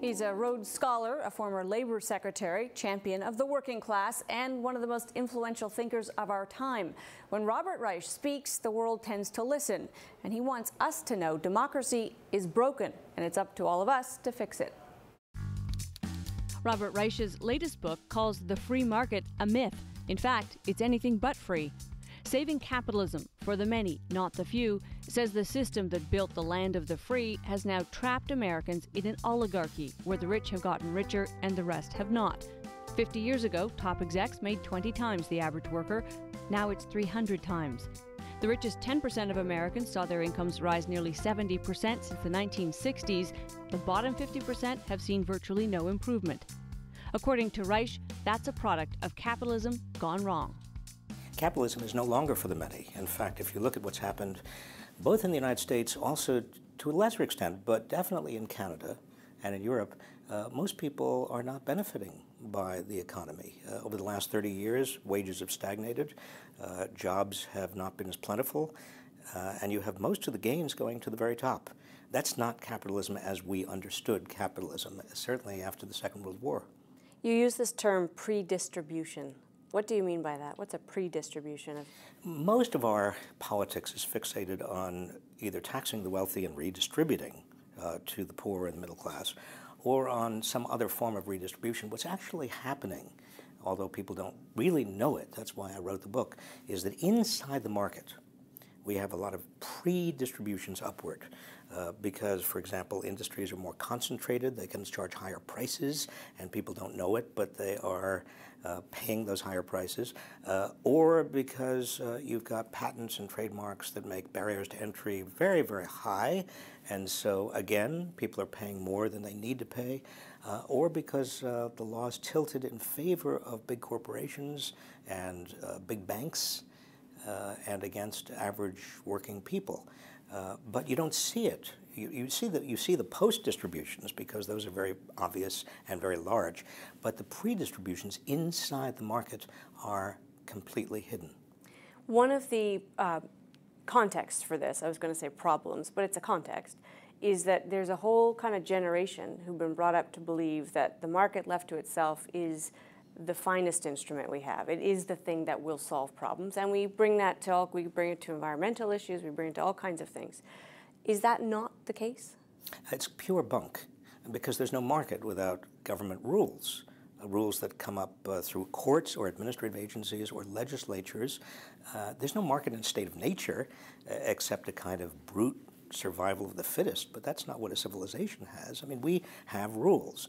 He's a Rhodes Scholar, a former Labor Secretary, champion of the working class, and one of the most influential thinkers of our time. When Robert Reich speaks, the world tends to listen, and he wants us to know democracy is broken, and it's up to all of us to fix it. Robert Reich's latest book calls the free market a myth. In fact, it's anything but free. Saving Capitalism for the Many, Not the Few, says the system that built the land of the free has now trapped Americans in an oligarchy where the rich have gotten richer and the rest have not. 50 years ago, top execs made 20 times the average worker. Now it's 300 times. The richest 10% of Americans saw their incomes rise nearly 70% since the 1960s. The bottom 50% have seen virtually no improvement. According to Reich, that's a product of capitalism gone wrong. Capitalism is no longer for the many. In fact, if you look at what's happened both in the United States, also to a lesser extent, but definitely in Canada and in Europe, most people are not benefiting by the economy. Over the last 30 years, wages have stagnated, jobs have not been as plentiful, and you have most of the gains going to the very top. That's not capitalism as we understood capitalism, certainly after the Second World War. You use this term pre-distribution. What do you mean by that? What's a pre-distribution of? Most of our politics is fixated on either taxing the wealthy and redistributing to the poor and the middle class, or on some other form of redistribution. What's actually happening, although people don't really know it, that's why I wrote the book, is that inside the market, we have a lot of pre-distributions upward because, for example, industries are more concentrated. They can charge higher prices, and people don't know it, but they are paying those higher prices. Or because you've got patents and trademarks that make barriers to entry very, very high, and so, again, people are paying more than they need to pay. Or because the law is tilted in favor of big corporations and big banks, and against average working people. But you don't see it. You see the post-distributions because those are very obvious and very large, but the pre-distributions inside the market are completely hidden. One of the contexts for this, I was going to say problems, but it's a context, is that there's a whole kind of generation who've been brought up to believe that the market left to itself is the finest instrument we have. It is the thing that will solve problems, and we bring it to environmental issues, we bring it to all kinds of things. Is that not the case? It's pure bunk, because there's no market without government rules, rules that come up through courts or administrative agencies or legislatures. There's no market in a state of nature except a kind of brute survival of the fittest, but that's not what a civilization has. I mean, we have rules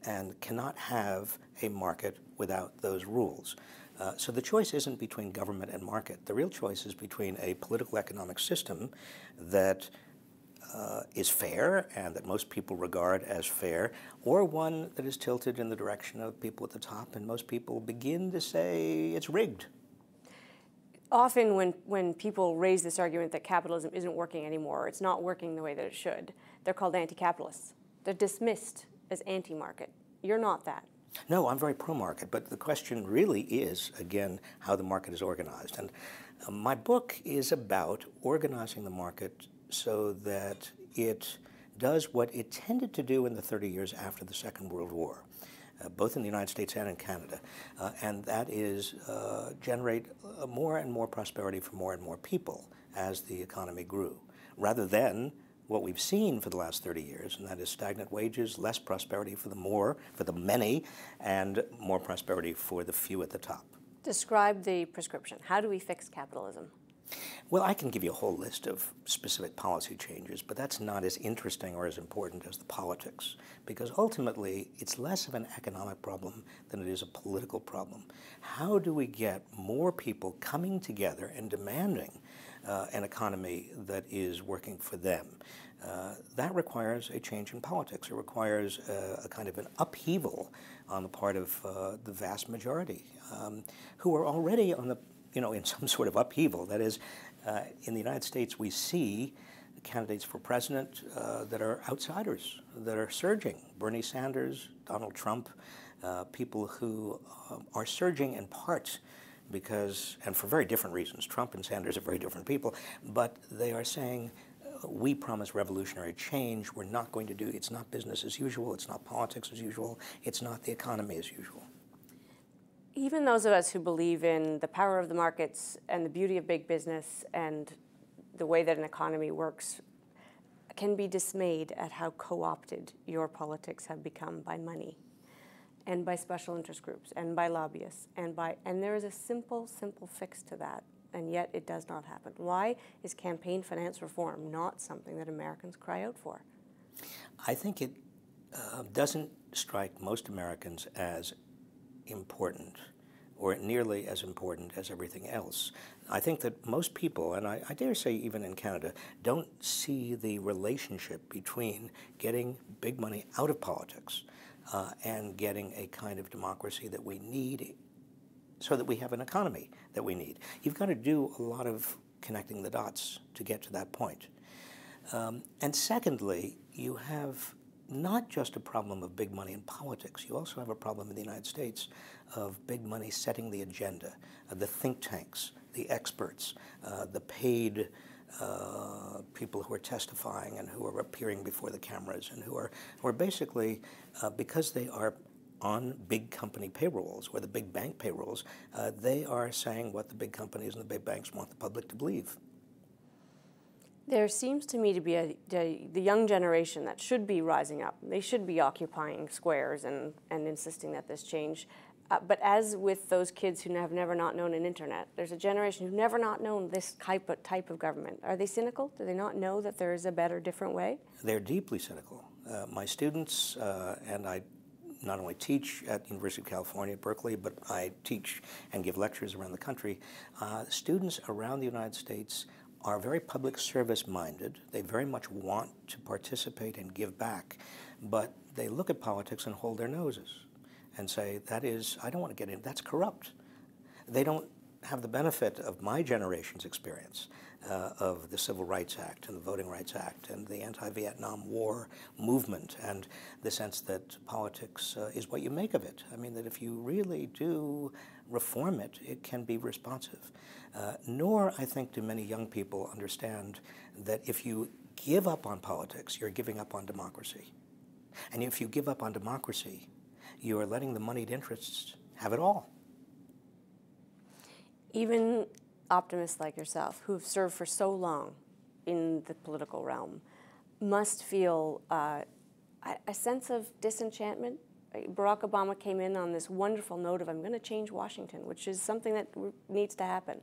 and cannot have a market without those rules. So the choice isn't between government and market. The real choice is between a political economic system that is fair and that most people regard as fair, or one that is tilted in the direction of people at the top, and most people begin to say it's rigged. Often when people raise this argument that capitalism isn't working anymore, it's not working the way that it should, they're called anti-capitalists. They're dismissed as anti-market. You're not that. No, I'm very pro-market, but the question really is, again, how the market is organized. And my book is about organizing the market so that it does what it tended to do in the 30 years after the Second World War. Both in the United States and in Canada, and that is generate more and more prosperity for more and more people as the economy grew, rather than what we've seen for the last 30 years, and that is stagnant wages, less prosperity for the many, and more prosperity for the few at the top. Describe the prescription. How do we fix capitalism? Well, I can give you a whole list of specific policy changes, but that's not as interesting or as important as the politics, because ultimately it's less of an economic problem than it is a political problem. How do we get more people coming together and demanding an economy that is working for them? That requires a change in politics. It requires a kind of an upheaval on the part of the vast majority, who are already on the in some sort of upheaval. That is, in the United States, we see candidates for president that are outsiders, that are surging. Bernie Sanders, Donald Trump, people who are surging in part because, and for very different reasons. Trump and Sanders are very different people, but they are saying, we promise revolutionary change. We're not going to do, it's not business as usual, it's not politics as usual, it's not the economy as usual. Even those of us who believe in the power of the markets and the beauty of big business and the way that an economy works can be dismayed at how co-opted your politics have become by money and by special interest groups and by lobbyists and there is a simple fix to that, and yet it does not happen. Why is campaign finance reform not something that Americans cry out for? I think it doesn't strike most Americans as important or nearly as important as everything else. I think that most people, and I dare say even in Canada, don't see the relationship between getting big money out of politics and getting a kind of democracy that we need so that we have an economy that we need. You've got to do a lot of connecting the dots to get to that point. And secondly, you have not just a problem of big money in politics, you also have a problem in the United States of big money setting the agenda, the think tanks, the experts, the paid people who are testifying and who are appearing before the cameras and who are basically, because they are on big company payrolls or the big bank payrolls, they are saying what the big companies and the big banks want the public to believe. There seems to me to be the young generation that should be rising up. They should be occupying squares and insisting that this change. But as with those kids who have never not known an internet, there's a generation who've never not known this type of government. Are they cynical? Do they not know that there is a better, different way? They're deeply cynical. My students, and I not only teach at the University of California at Berkeley, but I teach and give lectures around the country. Students around the United States are very public service minded. They very much want to participate and give back, but they look at politics and hold their noses and say, that is, I don't want to get in, that's corrupt. They don't have the benefit of my generation's experience of the Civil Rights Act and the Voting Rights Act and the anti-Vietnam War movement and the sense that politics is what you make of it. I mean, that if you really do reform it, it can be responsive. Nor, I think, do many young people understand that if you give up on politics, you're giving up on democracy. And if you give up on democracy, you are letting the moneyed interests have it all. Even optimists like yourself, who have served for so long in the political realm, must feel a sense of disenchantment. Barack Obama came in on this wonderful note of, I'm going to change Washington, which is something that needs to happen.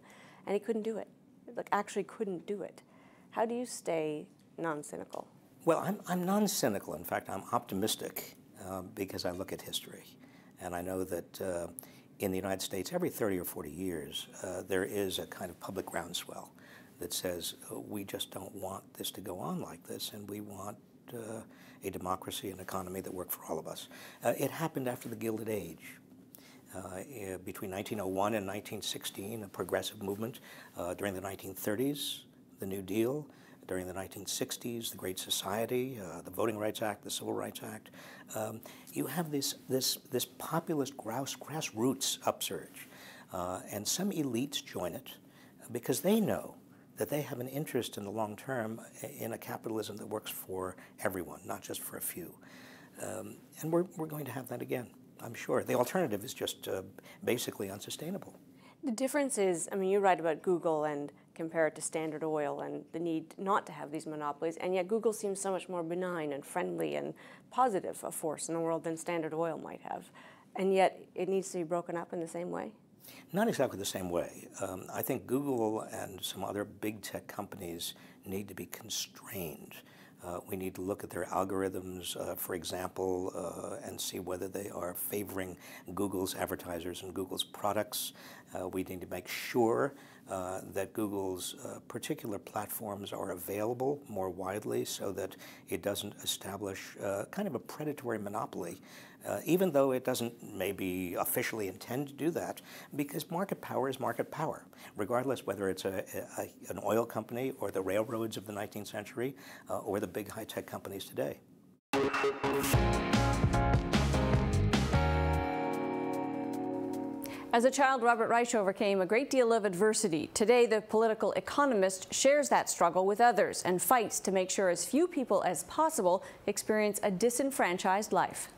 And he couldn't do it. Like, actually couldn't do it. How do you stay non-cynical? Well, I'm non-cynical. In fact, I'm optimistic because I look at history. And I know that in the United States, every 30 or 40 years, there is a kind of public groundswell that says, we just don't want this to go on like this, and we want a democracy and economy that work for all of us. It happened after the Gilded Age. Between 1901 and 1916, a progressive movement. During the 1930s, the New Deal. During the 1960s, the Great Society, the Voting Rights Act, the Civil Rights Act. You have this populist grassroots upsurge. And some elites join it because they know that they have an interest in the long term in a capitalism that works for everyone, not just for a few. And we're going to have that again, I'm sure. The alternative is just basically unsustainable. The difference is, I mean, you write about Google and compare it to Standard Oil and the need not to have these monopolies, and yet Google seems so much more benign and friendly and positive a force in the world than Standard Oil might have. And yet it needs to be broken up in the same way? Not exactly the same way. I think Google and some other big tech companies need to be constrained. We need to look at their algorithms, for example, and see whether they are favoring Google's advertisers and Google's products. We need to make sure that Google's particular platforms are available more widely so that it doesn't establish kind of a predatory monopoly, even though it doesn't maybe officially intend to do that, because market power is market power, regardless whether it's an oil company or the railroads of the 19th century or the big high-tech companies today. As a child, Robert Reich overcame a great deal of adversity. Today, the political economist shares that struggle with others and fights to make sure as few people as possible experience a disenfranchised life.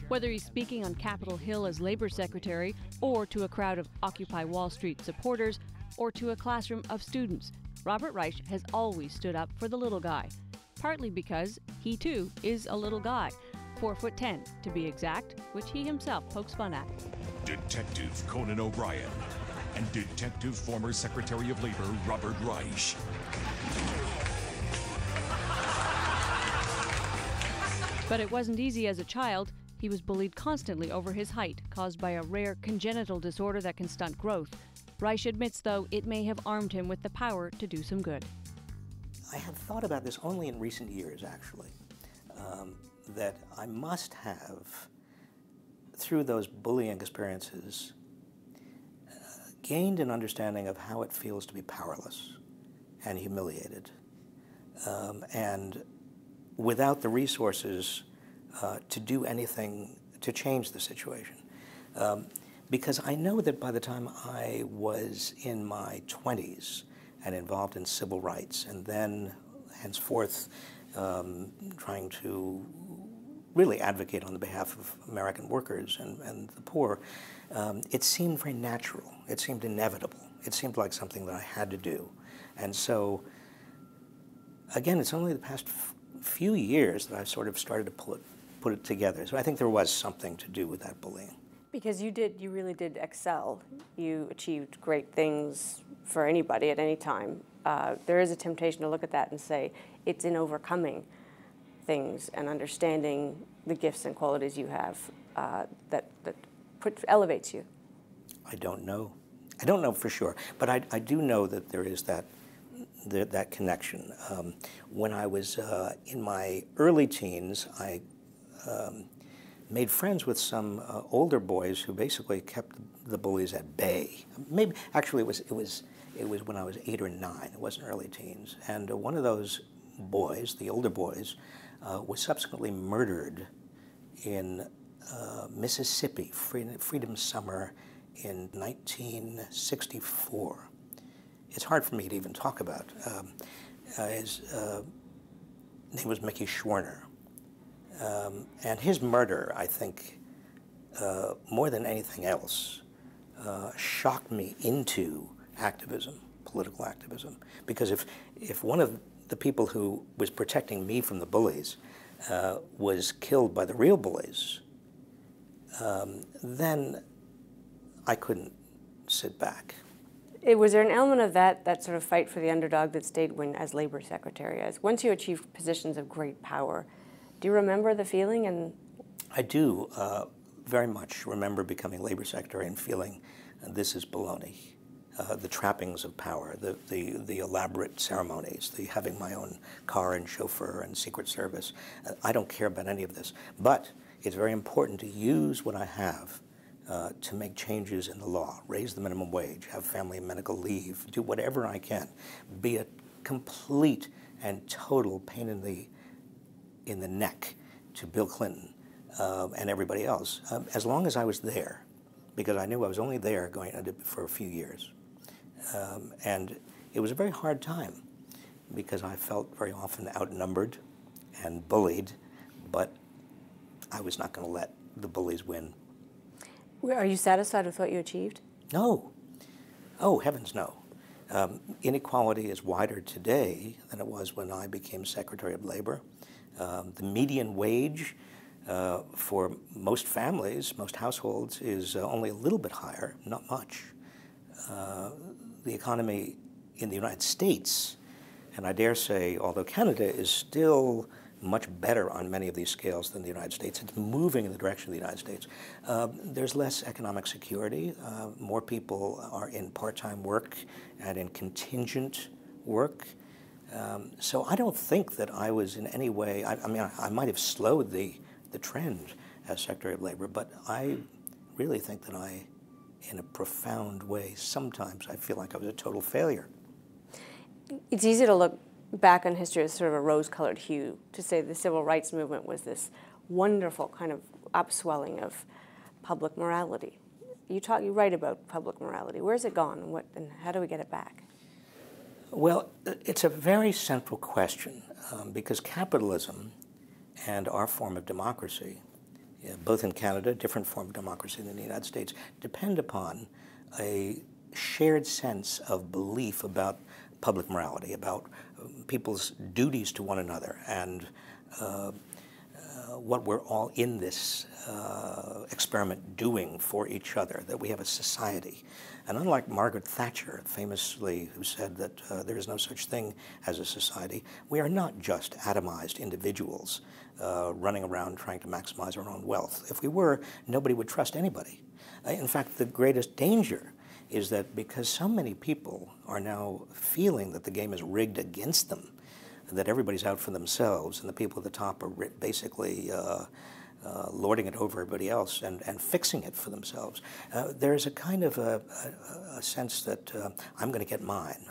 Whether he's speaking on Capitol Hill as Labor Secretary, or to a crowd of Occupy Wall Street supporters, or to a classroom of students, Robert Reich has always stood up for the little guy. Partly because he, too, is a little guy. 4'10" to be exact, which he himself pokes fun at. Detective Conan O'Brien and Detective former Secretary of Labor Robert Reich. But it wasn't easy as a child. He was bullied constantly over his height, caused by a rare congenital disorder that can stunt growth. Reich admits, though, it may have armed him with the power to do some good. I have thought about this only in recent years, actually. That I must have, through those bullying experiences, gained an understanding of how it feels to be powerless and humiliated, and without the resources to do anything to change the situation. Because I know that by the time I was in my 20s and involved in civil rights, and then henceforth trying to really advocate on the behalf of American workers and the poor, it seemed very natural. It seemed inevitable. It seemed like something that I had to do. And so, again, it's only the past few years that I've sort of started to put it together. So I think there was something to do with that bullying. Because you really did excel. You achieved great things for anybody at any time. There is a temptation to look at that and say, it's in overcoming things and understanding the gifts and qualities you have that elevates you. I don't know. I don't know for sure, but I do know that there is that connection. When I was in my early teens, I made friends with some older boys who basically kept the bullies at bay. Maybe actually it was when I was 8 or 9. It wasn't early teens, and one of those boys, the older boys, was subsequently murdered in Mississippi, Freedom Summer in 1964. It's hard for me to even talk about. His name was Mickey Schwerner. And his murder, I think, more than anything else, shocked me into activism, political activism. Because if one of the people who was protecting me from the bullies was killed by the real bullies, then I couldn't sit back. Was there an element of that sort of fight for the underdog that stayed as Labor Secretary? As once you achieved positions of great power, do you remember the feeling? And I do very much remember becoming Labor Secretary and feeling this is baloney. The trappings of power, the elaborate ceremonies, the having my own car and chauffeur and Secret Service. I don't care about any of this. But it's very important to use what I have to make changes in the law, raise the minimum wage, have family and medical leave, do whatever I can, be a complete and total pain in the neck to Bill Clinton and everybody else, as long as I was there, because I knew I was only there for a few years. And it was a very hard time because I felt very often outnumbered and bullied, but I was not going to let the bullies win. Are you satisfied with what you achieved? No. Oh, heavens no. Inequality is wider today than it was when I became Secretary of Labor. The median wage for most families, most households, is only a little bit higher, not much. The economy in the United States, and I dare say, although Canada is still much better on many of these scales than the United States, it's moving in the direction of the United States. There's less economic security. More people are in part-time work and in contingent work. So I don't think that I was in any way, I mean, I might have slowed the trend as Secretary of Labor, but I really think that in a profound way, sometimes I feel like I was a total failure. It's easy to look back on history as sort of a rose-colored hue, to say the civil rights movement was this wonderful kind of upswelling of public morality. You write about public morality. Where's it gone, and how do we get it back? Well, it's a very central question because capitalism and our form of democracy, both in Canada, different form of democracy than the United States, depend upon a shared sense of belief about public morality, about people's duties to one another, and what we're all in this experiment doing for each other, that we have a society. And unlike Margaret Thatcher, famously, who said that there is no such thing as a society, we are not just atomized individuals running around trying to maximize our own wealth. If we were, nobody would trust anybody. In fact, the greatest danger is that because so many people are now feeling that the game is rigged against them, that everybody's out for themselves, and the people at the top are basically lording it over everybody else and fixing it for themselves. There's a kind of a sense that I'm going to get mine.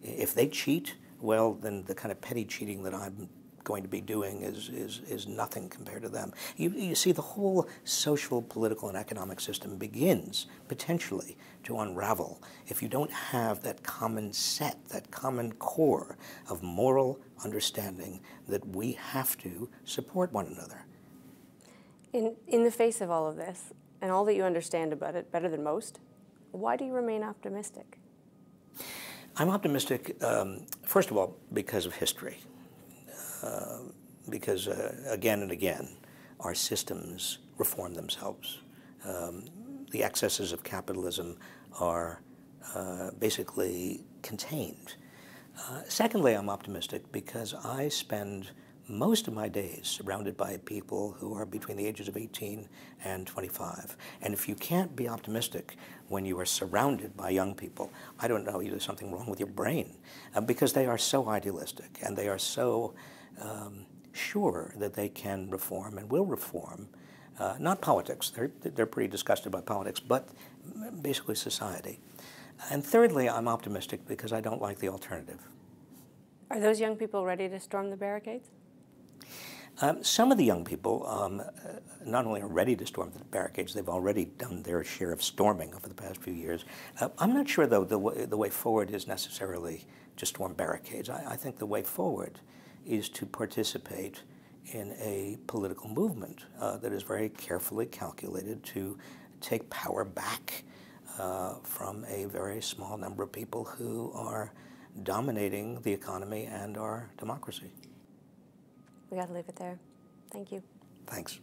If they cheat, well, then the kind of petty cheating that I'm going to be doing is nothing compared to them. You see, the whole social, political, and economic system begins potentially to unravel if you don't have that common set, that common core of moral understanding that we have to support one another. In the face of all of this, and all that you understand about it better than most, why do you remain optimistic? I'm optimistic, first of all, because of history. Because again and again, our systems reform themselves. The excesses of capitalism are basically contained. Secondly, I'm optimistic because I spend most of my days surrounded by people who are between the ages of 18 and 25. And if you can't be optimistic when you are surrounded by young people, I don't know, there's something wrong with your brain, because they are so idealistic and they are so sure that they can reform and will reform, not politics, they're pretty disgusted by politics, but basically society. And thirdly, I'm optimistic because I don't like the alternative. Are those young people ready to storm the barricades? Some of the young people not only are ready to storm the barricades, they've already done their share of storming over the past few years. I'm not sure, though, the way forward is necessarily to storm barricades. I think the way forward is to participate in a political movement that is very carefully calculated to take power back from a very small number of people who are dominating the economy and our democracy. We got to leave it there. Thank you. Thanks.